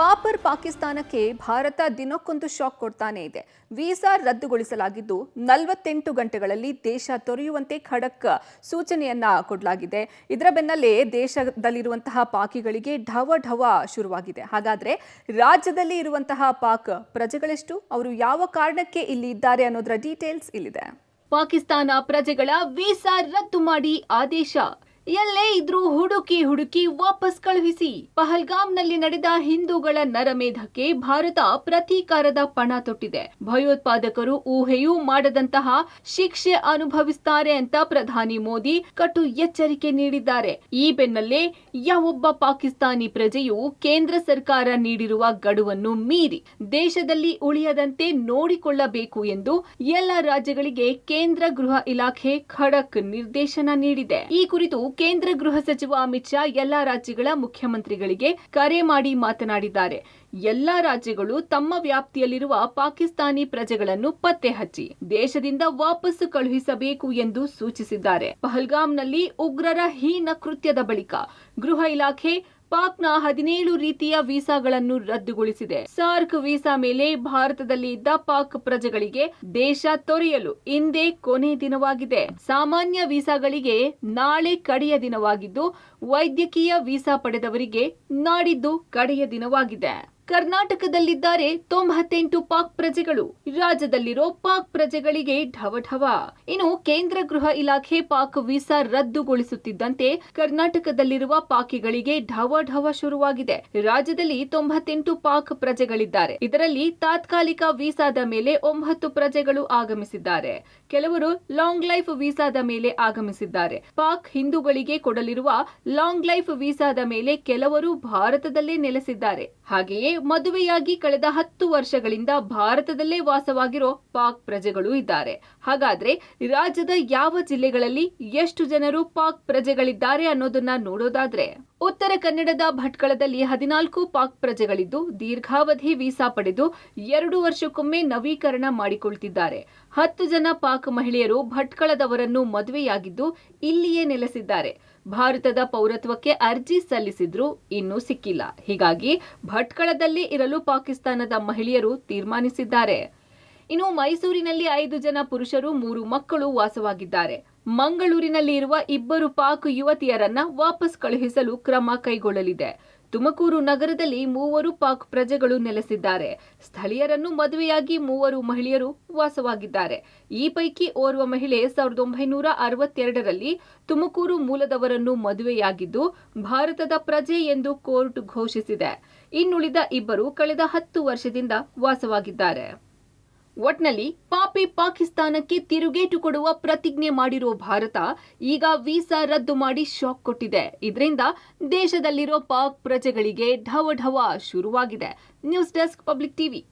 Pauper ಪಾಕಿಸ್ತಾನಕ್ಕೆ ಭಾರತ ದಿನಕ್ಕೊಂದು shock ಕೊಡ್ತಾನೆ ಇದೆ. ವೀಸಾ ರದ್ದುಗೊಳಿಸಲಾಗಿದ್ದು 48 ಗಂಟೆಗಳಲ್ಲಿ ದೇಶ ತೊರೆಯುವಂತೆ ಖಡಕ್ ಸೂಚನೆಯನ್ನ ಕೊಡಲಾಗಿದೆ. ಇದರ ಬೆನ್ನಲ್ಲೇ ದೇಶದಲ್ಲಿರುವಂತಹ ಪಾಕಿಗಳಿಗೆ ಢವ ಶುರುವಾಗಿದೆ. ಹಾಗಾದ್ರೆ ರಾಜ್ಯದಲ್ಲಿ ಇರುವಂತಹ ಪಾಕ್ ಪ್ರಜೆಗಳೆಷ್ಟು, ಅವರು ಯಾವ ಕಾರಣಕ್ಕೆ ಇಲ್ಲಿ ಇದ್ದಾರೆ ಅನ್ನೋದರ ಡೀಟೇಲ್ಸ್ ಇಲ್ಲಿದೆ. ಪಾಕಿಸ್ತಾನ ಪ್ರಜೆಗಳ ವೀಸಾ ರದ್ದು ಮಾಡಿ ಆದೇಶ. ಎಲ್ಲೇ ಇದ್ರೂ ಹುಡುಕಿ ವಾಪಸ್ ಕಳುಹಿಸಿ. ಪಹಲ್ಗಾಮ್ನಲ್ಲಿ ನಡೆದ ಹಿಂದೂಗಳ ನರಮೇಧಕ್ಕೆ ಭಾರತ ಪ್ರತೀಕಾರದ ಪಣ ತೊಟ್ಟಿದೆ. ಭಯೋತ್ಪಾದಕರು ಊಹೆಯೂ ಮಾಡದಂತಹ ಶಿಕ್ಷೆ ಅನುಭವಿಸುತ್ತಾರೆ ಅಂತ ಪ್ರಧಾನಿ ಮೋದಿ ಕಟು ಎಚ್ಚರಿಕೆ ನೀಡಿದ್ದಾರೆ. ಈ ಬೆನ್ನಲ್ಲೇ ಯಾವೊಬ್ಬ ಪಾಕಿಸ್ತಾನಿ ಪ್ರಜೆಯು ಕೇಂದ್ರ ಸರ್ಕಾರ ನೀಡಿರುವ ಗಡುವನ್ನು ಮೀರಿ ದೇಶದಲ್ಲಿ ಉಳಿಯದಂತೆ ನೋಡಿಕೊಳ್ಳಬೇಕು ಎಂದು ಎಲ್ಲ ರಾಜ್ಯಗಳಿಗೆ ಕೇಂದ್ರ ಗೃಹ ಇಲಾಖೆ ಖಡಕ್ ನಿರ್ದೇಶನ ನೀಡಿದೆ. ಈ ಕುರಿತು ಕೇಂದ್ರ ಗೃಹ ಸಚಿವ ಅಮಿತ್ ಶಾ ಎಲ್ಲಾ ರಾಜ್ಯಗಳ ಮುಖ್ಯಮಂತ್ರಿಗಳಿಗೆ ಕರೆ ಮಾಡಿ ಮಾತನಾಡಿದ್ದಾರೆ. ಎಲ್ಲಾ ರಾಜ್ಯಗಳು ತಮ್ಮ ವ್ಯಾಪ್ತಿಯಲ್ಲಿರುವ ಪಾಕಿಸ್ತಾನಿ ಪ್ರಜೆಗಳನ್ನು ಪತ್ತೆ ಹಚ್ಚಿ ದೇಶದಿಂದ ವಾಪಸ್ ಕಳುಹಿಸಬೇಕು ಎಂದು ಸೂಚಿಸಿದ್ದಾರೆ. ಪಹಲ್ಗಾಮ್ನಲ್ಲಿ ಉಗ್ರರ ಹೀನ ಕೃತ್ಯದ ಬಳಿಕ ಗೃಹ ಇಲಾಖೆ ಪಾಕ್ನ 17 ರೀತಿಯ ವೀಸಾಗಳನ್ನು ರದ್ದುಗೊಳಿಸಿದೆ. ಸಾರ್ಕ್ ವೀಸಾ ಮೇಲೆ ಭಾರತದಲ್ಲಿ ಇದ್ದ ಪಾಕ್ ಪ್ರಜೆಗಳಿಗೆ ದೇಶ ತೊರೆಯಲು ಇಂದೇ ಕೊನೆ ದಿನವಾಗಿದೆ. ಸಾಮಾನ್ಯ ವೀಸಾಗಳಿಗೆ ನಾಳೆ ಕಡೆಯ ದಿನವಾಗಿದ್ದು, ವೈದ್ಯಕೀಯ ವೀಸಾ ಪಡೆದವರಿಗೆ ನಾಡಿದ್ದು ಕಡೆಯ ದಿನವಾಗಿದೆ. ಕರ್ನಾಟಕದಲ್ಲಿದ್ದಾರೆ 98 ಪಾಕ್ ಪ್ರಜೆಗಳು. ರಾಜ್ಯದಲ್ಲಿರೋ ಪಾಕ್ ಪ್ರಜೆಗಳಿಗೆ ಢವ. ಇನ್ನು ಕೇಂದ್ರ ಗೃಹ ಇಲಾಖೆ ಪಾಕ್ ವೀಸಾ ರದ್ದುಗೊಳಿಸುತ್ತಿದ್ದಂತೆ ಕರ್ನಾಟಕದಲ್ಲಿರುವ ಪಾಕಿಗಳಿಗೆ ಢವ ಶುರುವಾಗಿದೆ. ರಾಜ್ಯದಲ್ಲಿ 98 ಪಾಕ್ ಪ್ರಜೆಗಳಿದ್ದಾರೆ. ಇದರಲ್ಲಿ ತಾತ್ಕಾಲಿಕ ವೀಸಾದ ಮೇಲೆ 9 ಪ್ರಜೆಗಳು ಆಗಮಿಸಿದ್ದಾರೆ. ಕೆಲವರು ಲಾಂಗ್ ಲೈಫ್ ವೀಸಾದ ಮೇಲೆ ಆಗಮಿಸಿದ್ದಾರೆ. ಪಾಕ್ ಹಿಂದೂಗಳಿಗೆ ಕೊಡಲಿರುವ ಲಾಂಗ್ ಲೈಫ್ ವೀಸಾದ ಮೇಲೆ ಕೆಲವರು ಭಾರತದಲ್ಲೇ ನೆಲೆಸಿದ್ದಾರೆ. ಹಾಗೆಯೇ ಮದುವೆಯಾಗಿ ಕಳೆದ 10 ವರ್ಷಗಳಿಂದ ಭಾರತದಲ್ಲೇ ವಾಸವಾಗಿರೋ ಪಾಕ್ ಪ್ರಜೆಗಳು ಇದ್ದಾರೆ. ಹಾಗಾದ್ರೆ ರಾಜ್ಯದ ಯಾವ ಜಿಲ್ಲೆಗಳಲ್ಲಿ ಎಷ್ಟು ಜನರು ಪಾಕ್ ಪ್ರಜೆಗಳಿದ್ದಾರೆ ಅನ್ನೋದನ್ನ ನೋಡೋದಾದ್ರೆ, ಉತ್ತರ ಕನ್ನಡದ ಭಟ್ಕಳದಲ್ಲಿ 14 ಪಾಕ್ ಪ್ರಜೆಗಳಿದ್ದು ದೀರ್ಘಾವಧಿ ವೀಸಾ ಪಡೆದು 2 ವರ್ಷಕ್ಕೊಮ್ಮೆ ನವೀಕರಣ ಮಾಡಿಕೊಳ್ತಿದ್ದಾರೆ. 10 ಜನ ಪಾಕ್ ಮಹಿಳೆಯರು ಭಟ್ಕಳದವರನ್ನು ಮದುವೆಯಾಗಿದ್ದು ಇಲ್ಲಿಯೇ ನೆಲೆಸಿದ್ದಾರೆ. ಭಾರತದ ಪೌರತ್ವಕ್ಕೆ ಅರ್ಜಿ ಸಲ್ಲಿಸಿದ್ರು ಇನ್ನೂ ಸಿಕ್ಕಿಲ್ಲ. ಹೀಗಾಗಿ ಭಟ್ಕಳದಲ್ಲಿ ಇರಲು ಪಾಕಿಸ್ತಾನದ ಮಹಿಳೆಯರು ತೀರ್ಮಾನಿಸಿದ್ದಾರೆ. ಇನ್ನು ಮೈಸೂರಿನಲ್ಲಿ 5 ಜನ ಪುರುಷರು 3 ಮಕ್ಕಳು ವಾಸವಾಗಿದ್ದಾರೆ. ಮಂಗಳೂರಿನಲ್ಲಿ ಇರುವ 2 ಪಾಕ್ ಯುವತಿಯರನ್ನ ವಾಪಸ್ ಕಳುಹಿಸಲು ಕ್ರಮ ಕೈಗೊಳ್ಳಲಿದೆ. ತುಮಕೂರು ನಗರದಲ್ಲಿ 3 ಪಾಕ್ ಪ್ರಜೆಗಳು ನೆಲೆಸಿದ್ದಾರೆ. ಸ್ಥಳೀಯರನ್ನು ಮದುವೆಯಾಗಿ 3 ಮಹಿಳೆಯರು ವಾಸವಾಗಿದ್ದಾರೆ. ಈ ಪೈಕಿ ಓರ್ವ ಮಹಿಳೆ 1962ರಲ್ಲಿ ತುಮಕೂರು ಮೂಲದವರನ್ನು ಮದುವೆಯಾಗಿದ್ದು ಭಾರತದ ಪ್ರಜೆ ಎಂದು ಕೋರ್ಟ್ ಘೋಷಿಸಿದೆ. ಇನ್ನುಳಿದ 2 ಕಳೆದ 10 ವರ್ಷದಿಂದ ವಾಸವಾಗಿದ್ದಾರೆ. ಒಟ್ನಲ್ಲಿ ಪಾಪಿ ಪಾಕಿಸ್ತಾನಕ್ಕೆ ತಿರುಗೇಟು ಕೊಡುವ ಪ್ರತಿಜ್ಞೆ ಮಾಡಿರೋ ಭಾರತ ಈಗ ವೀಸಾ ರದ್ದು ಮಾಡಿ ಶಾಕ್ ಕೊಟ್ಟಿದೆ. ಇದರಿಂದ ದೇಶದಲ್ಲಿರೋ ಪಾಕ್ ಪ್ರಜೆಗಳಿಗೆ ಢವ ಶುರುವಾಗಿದೆ. News desk, public TV.